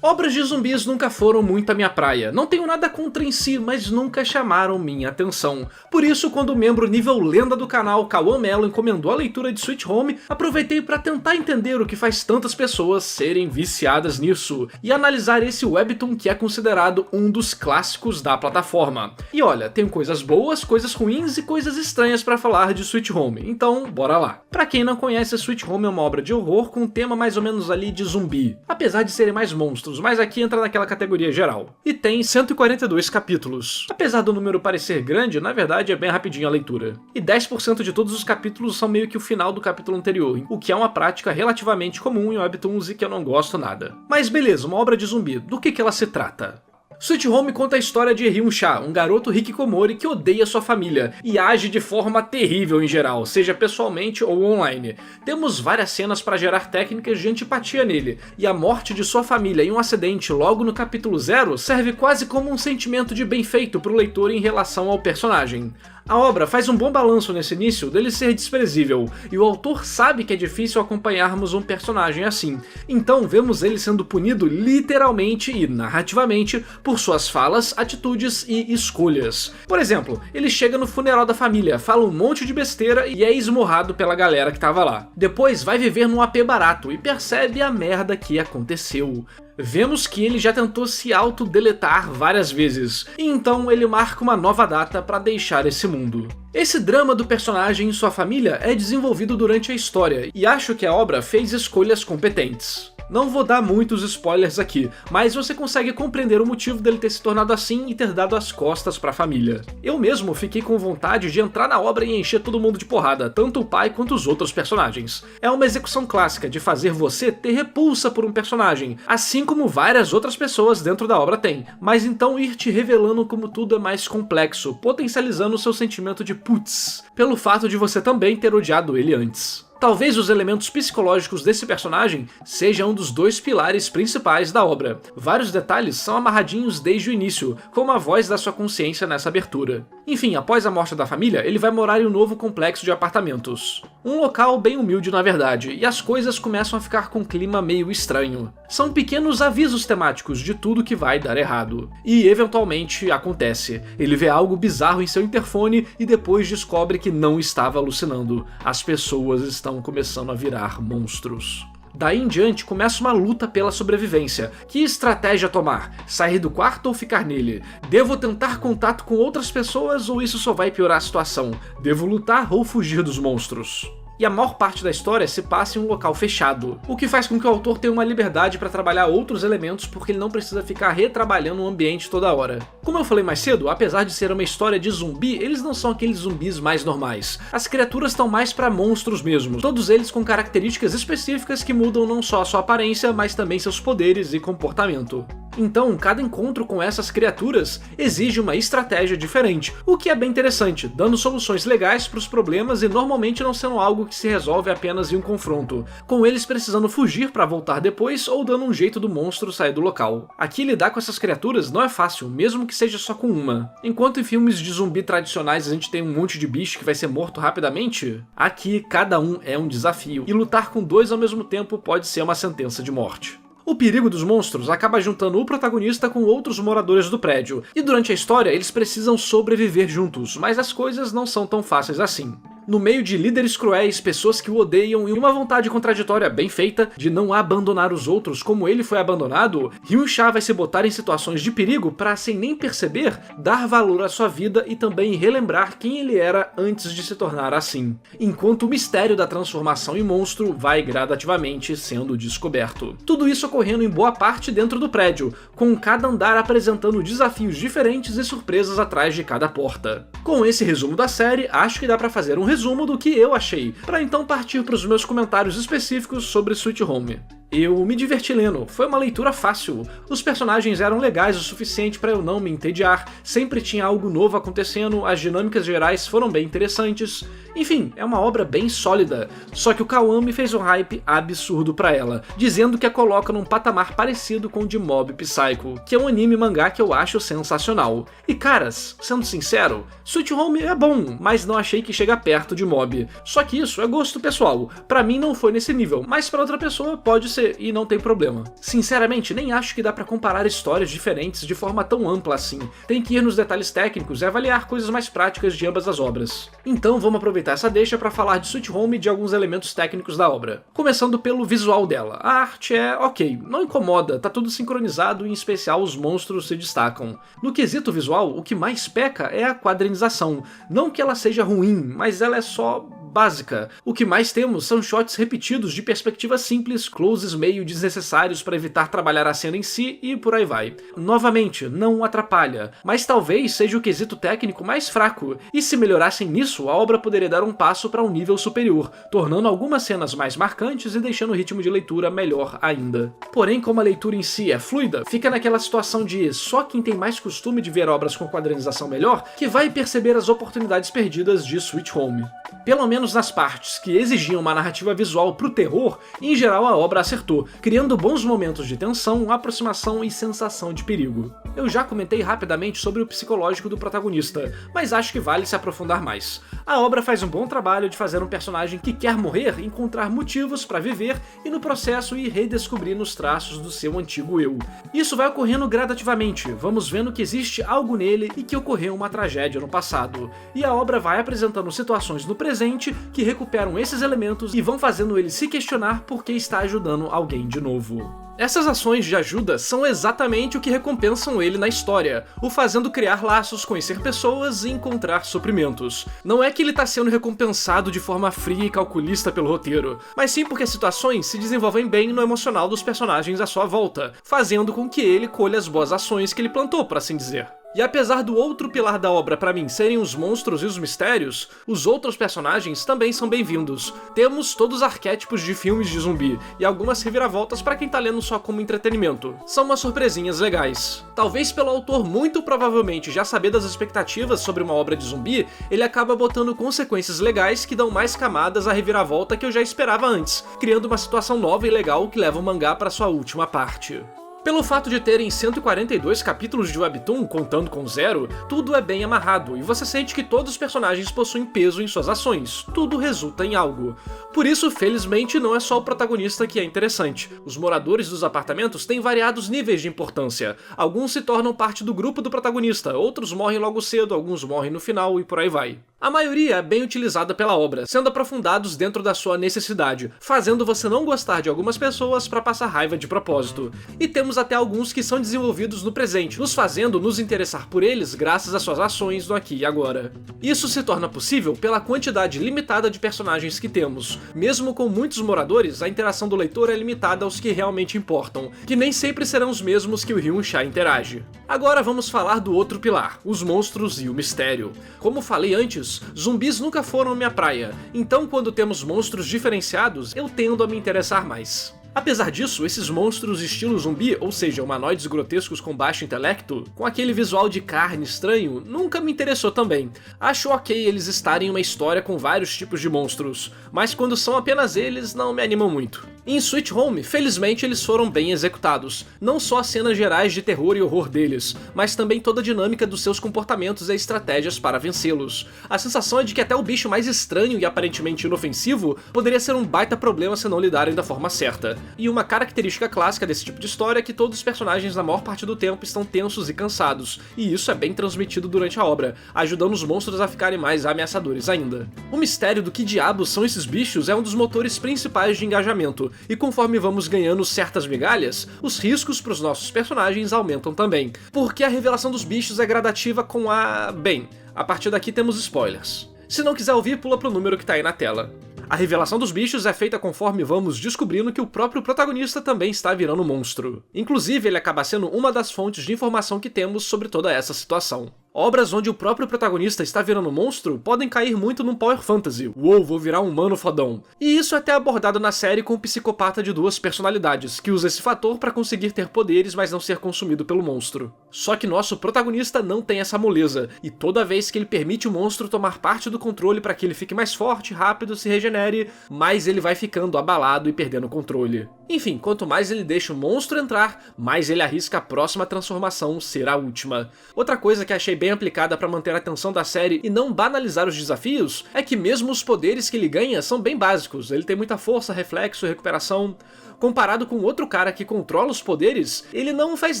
Obras de zumbis nunca foram muito a minha praia, não tenho nada contra em si, mas nunca chamaram minha atenção. Por isso, quando o membro nível lenda do canal, Cauã Mello, encomendou a leitura de Sweet Home, aproveitei para tentar entender o que faz tantas pessoas serem viciadas nisso, e analisar esse webtoon que é considerado um dos clássicos da plataforma. E olha, tem coisas boas, coisas ruins e coisas estranhas para falar de Sweet Home, então bora lá. Pra quem não conhece, Sweet Home é uma obra de horror com um tema mais ou menos ali de zumbi, apesar de serem mais monstros, mas aqui entra naquela categoria geral. E tem 142 capítulos. Apesar do número parecer grande, na verdade é bem rapidinho a leitura. E 10% de todos os capítulos são meio que o final do capítulo anterior, o que é uma prática relativamente comum em webtoons e que eu não gosto nada. Mas beleza, uma obra de zumbi, do que ela se trata? Sweet Home conta a história de Hyun-sha, um garoto hikikomori que odeia sua família e age de forma terrível em geral, seja pessoalmente ou online. Temos várias cenas para gerar técnicas de antipatia nele, e a morte de sua família em um acidente logo no capítulo 0 serve quase como um sentimento de bem feito para o leitor em relação ao personagem. A obra faz um bom balanço nesse início dele ser desprezível, e o autor sabe que é difícil acompanharmos um personagem assim, então vemos ele sendo punido literalmente e narrativamente por suas falas, atitudes e escolhas. Por exemplo, ele chega no funeral da família, fala um monte de besteira e é esmurrado pela galera que tava lá. Depois vai viver num AP barato e percebe a merda que aconteceu. Vemos que ele já tentou se autodeletar várias vezes, e então ele marca uma nova data para deixar esse mundo. Esse drama do personagem e sua família é desenvolvido durante a história, e acho que a obra fez escolhas competentes. Não vou dar muitos spoilers aqui, mas você consegue compreender o motivo dele ter se tornado assim e ter dado as costas pra família. Eu mesmo fiquei com vontade de entrar na obra e encher todo mundo de porrada, tanto o pai quanto os outros personagens. É uma execução clássica de fazer você ter repulsa por um personagem, assim como várias outras pessoas dentro da obra têm, mas então ir te revelando como tudo é mais complexo, potencializando o seu sentimento de putz, pelo fato de você também ter odiado ele antes. Talvez os elementos psicológicos desse personagem sejam um dos dois pilares principais da obra. Vários detalhes são amarradinhos desde o início, como a voz da sua consciência nessa abertura. Enfim, após a morte da família, ele vai morar em um novo complexo de apartamentos. Um local bem humilde na verdade, e as coisas começam a ficar com um clima meio estranho. São pequenos avisos temáticos de tudo que vai dar errado. E eventualmente acontece. Ele vê algo bizarro em seu interfone e depois descobre que não estava alucinando. As pessoas estão começando a virar monstros. Daí em diante começa uma luta pela sobrevivência. Que estratégia tomar? Sair do quarto ou ficar nele? Devo tentar contato com outras pessoas ou isso só vai piorar a situação? Devo lutar ou fugir dos monstros? E a maior parte da história se passa em um local fechado, o que faz com que o autor tenha uma liberdade para trabalhar outros elementos porque ele não precisa ficar retrabalhando o ambiente toda hora. Como eu falei mais cedo, apesar de ser uma história de zumbi, eles não são aqueles zumbis mais normais. As criaturas estão mais para monstros mesmo, todos eles com características específicas que mudam não só a sua aparência, mas também seus poderes e comportamento. Então, cada encontro com essas criaturas exige uma estratégia diferente, o que é bem interessante, dando soluções legais para os problemas e normalmente não sendo algo que se resolve apenas em um confronto, com eles precisando fugir para voltar depois ou dando um jeito do monstro sair do local. Aqui lidar com essas criaturas não é fácil, mesmo que seja só com uma. Enquanto em filmes de zumbi tradicionais a gente tem um monte de bicho que vai ser morto rapidamente, aqui cada um é um desafio, e lutar com dois ao mesmo tempo pode ser uma sentença de morte. O perigo dos monstros acaba juntando o protagonista com outros moradores do prédio, e durante a história eles precisam sobreviver juntos, mas as coisas não são tão fáceis assim. No meio de líderes cruéis, pessoas que o odeiam e uma vontade contraditória bem feita de não abandonar os outros como ele foi abandonado, Hyun-sha vai se botar em situações de perigo para, sem nem perceber, dar valor à sua vida e também relembrar quem ele era antes de se tornar assim, enquanto o mistério da transformação em monstro vai gradativamente sendo descoberto. Tudo isso ocorrendo em boa parte dentro do prédio, com cada andar apresentando desafios diferentes e surpresas atrás de cada porta. Com esse resumo da série, acho que dá para fazer um resumo do que eu achei, para então partir para os meus comentários específicos sobre Sweet Home. Eu me diverti lendo, foi uma leitura fácil, os personagens eram legais o suficiente para eu não me entediar, sempre tinha algo novo acontecendo, as dinâmicas gerais foram bem interessantes, enfim, é uma obra bem sólida, só que o Cauã me fez um hype absurdo pra ela, dizendo que a coloca num patamar parecido com o de Mob Psycho, que é um anime mangá que eu acho sensacional. E caras, sendo sincero, Sweet Home é bom, mas não achei que chega perto de Mob, só que isso é gosto pessoal, pra mim não foi nesse nível, mas pra outra pessoa pode ser você e não tem problema. Sinceramente, nem acho que dá pra comparar histórias diferentes de forma tão ampla assim. Tem que ir nos detalhes técnicos e avaliar coisas mais práticas de ambas as obras. Então vamos aproveitar essa deixa pra falar de Sweet Home e de alguns elementos técnicos da obra. Começando pelo visual dela. A arte é ok, não incomoda, tá tudo sincronizado e em especial os monstros se destacam. No quesito visual, o que mais peca é a quadrinização. Não que ela seja ruim, mas ela é só básica. O que mais temos são shots repetidos de perspectivas simples, closes meio desnecessários para evitar trabalhar a cena em si e por aí vai. Novamente, não atrapalha, mas talvez seja o quesito técnico mais fraco, e se melhorassem nisso, a obra poderia dar um passo para um nível superior, tornando algumas cenas mais marcantes e deixando o ritmo de leitura melhor ainda. Porém, como a leitura em si é fluida, fica naquela situação de só quem tem mais costume de ver obras com quadrinização melhor que vai perceber as oportunidades perdidas de Sweet Home. Pelo menos nas partes que exigiam uma narrativa visual pro terror, em geral a obra acertou, criando bons momentos de tensão, aproximação e sensação de perigo. Eu já comentei rapidamente sobre o psicológico do protagonista, mas acho que vale se aprofundar mais. A obra faz um bom trabalho de fazer um personagem que quer morrer encontrar motivos para viver e no processo ir redescobrindo os traços do seu antigo eu. Isso vai ocorrendo gradativamente, vamos vendo que existe algo nele e que ocorreu uma tragédia no passado, e a obra vai apresentando situações no presente que recuperam esses elementos e vão fazendo ele se questionar por que está ajudando alguém de novo. Essas ações de ajuda são exatamente o que recompensam ele na história, o fazendo criar laços, conhecer pessoas e encontrar suprimentos. Não é que ele está sendo recompensado de forma fria e calculista pelo roteiro, mas sim porque as situações se desenvolvem bem no emocional dos personagens à sua volta, fazendo com que ele colha as boas ações que ele plantou, por assim dizer. E apesar do outro pilar da obra pra mim serem os monstros e os mistérios, os outros personagens também são bem-vindos. Temos todos os arquétipos de filmes de zumbi, e algumas reviravoltas pra quem tá lendo só como entretenimento. São umas surpresinhas legais. Talvez pelo autor muito provavelmente já saber das expectativas sobre uma obra de zumbi, ele acaba botando consequências legais que dão mais camadas à reviravolta que eu já esperava antes, criando uma situação nova e legal que leva o mangá pra sua última parte. Pelo fato de terem 142 capítulos de webtoon, contando com 0, tudo é bem amarrado e você sente que todos os personagens possuem peso em suas ações, tudo resulta em algo. Por isso, felizmente, não é só o protagonista que é interessante. Os moradores dos apartamentos têm variados níveis de importância. Alguns se tornam parte do grupo do protagonista, outros morrem logo cedo, alguns morrem no final e por aí vai. A maioria é bem utilizada pela obra, sendo aprofundados dentro da sua necessidade, fazendo você não gostar de algumas pessoas para passar raiva de propósito. E temos até alguns que são desenvolvidos no presente, nos fazendo nos interessar por eles graças às suas ações no aqui e agora. Isso se torna possível pela quantidade limitada de personagens que temos. Mesmo com muitos moradores, a interação do leitor é limitada aos que realmente importam, que nem sempre serão os mesmos que o Hyun-Sha interage. Agora vamos falar do outro pilar, os monstros e o mistério. Como falei antes, zumbis nunca foram minha praia, então quando temos monstros diferenciados, eu tendo a me interessar mais. Apesar disso, esses monstros estilo zumbi, ou seja, humanoides grotescos com baixo intelecto, com aquele visual de carne estranho, nunca me interessou também. Acho ok eles estarem em uma história com vários tipos de monstros, mas quando são apenas eles, não me animam muito. Em Sweet Home, felizmente eles foram bem executados, não só as cenas gerais de terror e horror deles, mas também toda a dinâmica dos seus comportamentos e estratégias para vencê-los. A sensação é de que até o bicho mais estranho e aparentemente inofensivo poderia ser um baita problema se não lidarem da forma certa. E uma característica clássica desse tipo de história é que todos os personagens na maior parte do tempo estão tensos e cansados, e isso é bem transmitido durante a obra, ajudando os monstros a ficarem mais ameaçadores ainda. O mistério do que diabos são esses bichos é um dos motores principais de engajamento, e conforme vamos ganhando certas migalhas, os riscos para os nossos personagens aumentam também, porque a revelação dos bichos é gradativa com a... bem, a partir daqui temos spoilers. Se não quiser ouvir, pula pro número que tá aí na tela. A revelação dos bichos é feita conforme vamos descobrindo que o próprio protagonista também está virando um monstro. Inclusive, ele acaba sendo uma das fontes de informação que temos sobre toda essa situação. Obras onde o próprio protagonista está virando um monstro podem cair muito num power fantasy, uou, vou virar um humano fodão. E isso é até abordado na série com o psicopata de duas personalidades, que usa esse fator para conseguir ter poderes, mas não ser consumido pelo monstro. Só que nosso protagonista não tem essa moleza, e toda vez que ele permite o monstro tomar parte do controle para que ele fique mais forte, rápido, se regenere, mais ele vai ficando abalado e perdendo o controle. Enfim, quanto mais ele deixa o monstro entrar, mais ele arrisca a próxima transformação ser a última. Outra coisa que achei bem aplicada para manter a atenção da série e não banalizar os desafios é que mesmo os poderes que ele ganha são bem básicos. Ele tem muita força, reflexo, recuperação. comparado com outro cara que controla os poderes, ele não faz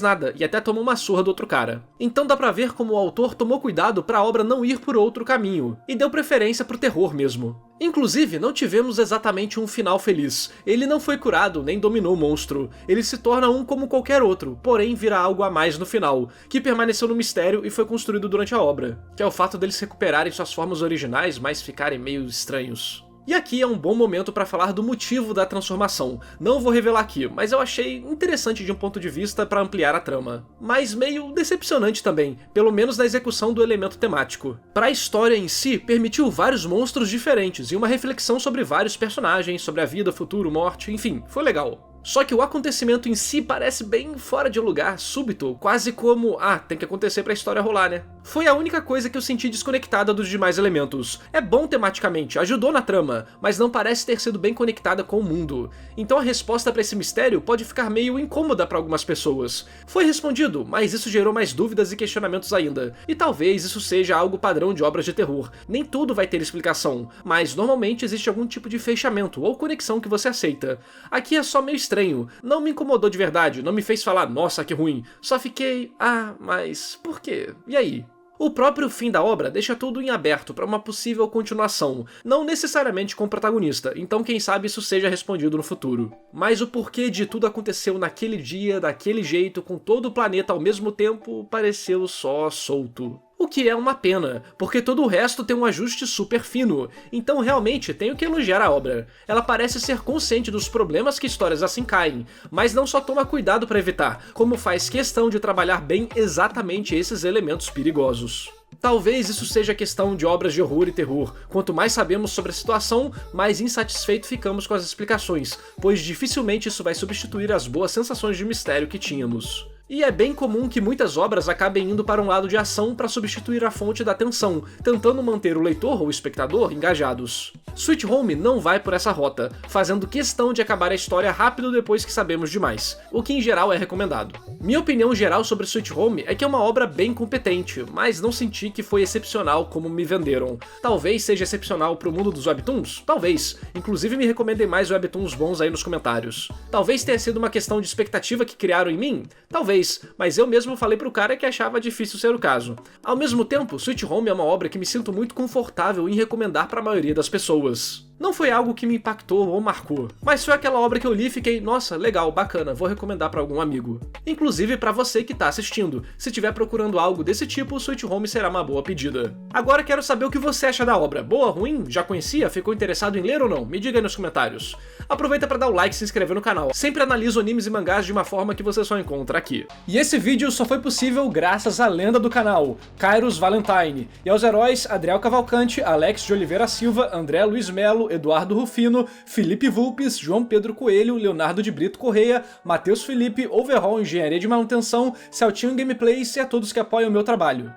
nada e até toma uma surra do outro cara. Então dá pra ver como o autor tomou cuidado pra obra não ir por outro caminho, e deu preferência pro terror mesmo. Inclusive, não tivemos exatamente um final feliz. Ele não foi curado, nem dominou o monstro. Ele se torna um como qualquer outro, porém vira algo a mais no final, que permaneceu no mistério e foi construído durante a obra, que é o fato deles recuperarem suas formas originais, mas ficarem meio estranhos. E aqui é um bom momento para falar do motivo da transformação. Não vou revelar aqui, mas eu achei interessante de um ponto de vista para ampliar a trama. Mas meio decepcionante também, pelo menos na execução do elemento temático. Para a história em si, permitiu vários monstros diferentes e uma reflexão sobre vários personagens, sobre a vida, futuro, morte, enfim, foi legal. Só que o acontecimento em si parece bem fora de lugar, súbito, quase como, tem que acontecer pra história rolar, né? Foi a única coisa que eu senti desconectada dos demais elementos. É bom tematicamente, ajudou na trama, mas não parece ter sido bem conectada com o mundo. Então a resposta pra esse mistério pode ficar meio incômoda pra algumas pessoas. Foi respondido, mas isso gerou mais dúvidas e questionamentos ainda. E talvez isso seja algo padrão de obras de terror. Nem tudo vai ter explicação, mas normalmente existe algum tipo de fechamento ou conexão que você aceita. Aqui é só meio estranho, não me incomodou de verdade, não me fez falar, nossa, que ruim. Só fiquei, mas por quê? E aí? O próprio fim da obra deixa tudo em aberto para uma possível continuação, não necessariamente com o protagonista, então quem sabe isso seja respondido no futuro. Mas o porquê de tudo aconteceu naquele dia, daquele jeito, com todo o planeta ao mesmo tempo, pareceu só solto. O que é uma pena, porque todo o resto tem um ajuste super fino, então realmente tenho que elogiar a obra. Ela parece ser consciente dos problemas que histórias assim caem, mas não só toma cuidado para evitar, como faz questão de trabalhar bem exatamente esses elementos perigosos. Talvez isso seja questão de obras de horror e terror. Quanto mais sabemos sobre a situação, mais insatisfeito ficamos com as explicações, pois dificilmente isso vai substituir as boas sensações de mistério que tínhamos. E é bem comum que muitas obras acabem indo para um lado de ação para substituir a fonte da tensão, tentando manter o leitor ou o espectador engajados. Sweet Home não vai por essa rota, fazendo questão de acabar a história rápido depois que sabemos demais, o que em geral é recomendado. Minha opinião geral sobre Sweet Home é que é uma obra bem competente, mas não senti que foi excepcional como me venderam. Talvez seja excepcional pro mundo dos webtoons? Talvez. Inclusive me recomendem mais webtoons bons aí nos comentários. Talvez tenha sido uma questão de expectativa que criaram em mim? Talvez. Mas eu mesmo falei pro cara que achava difícil ser o caso. Ao mesmo tempo, Sweet Home é uma obra que me sinto muito confortável em recomendar para a maioria das pessoas. Não foi algo que me impactou ou marcou, mas foi aquela obra que eu li e fiquei, nossa, legal, bacana, vou recomendar para algum amigo. Inclusive para você que tá assistindo, se estiver procurando algo desse tipo, Sweet Home será uma boa pedida. Agora quero saber o que você acha da obra, boa, ruim, já conhecia, ficou interessado em ler ou não? Me diga aí nos comentários. Aproveita para dar o like e se inscrever no canal, sempre analiso animes e mangás de uma forma que você só encontra aqui. E esse vídeo só foi possível graças à lenda do canal, Kairos Valentine, e aos heróis Adriel Cavalcante, Alex de Oliveira Silva, André Luiz Melo, Eduardo Rufino, Felipe Vulpes, João Pedro Coelho, Leonardo de Brito Correia, Matheus Felipe, Overhaul Engenharia de Manutenção, Celtinho Gameplays e a todos que apoiam o meu trabalho.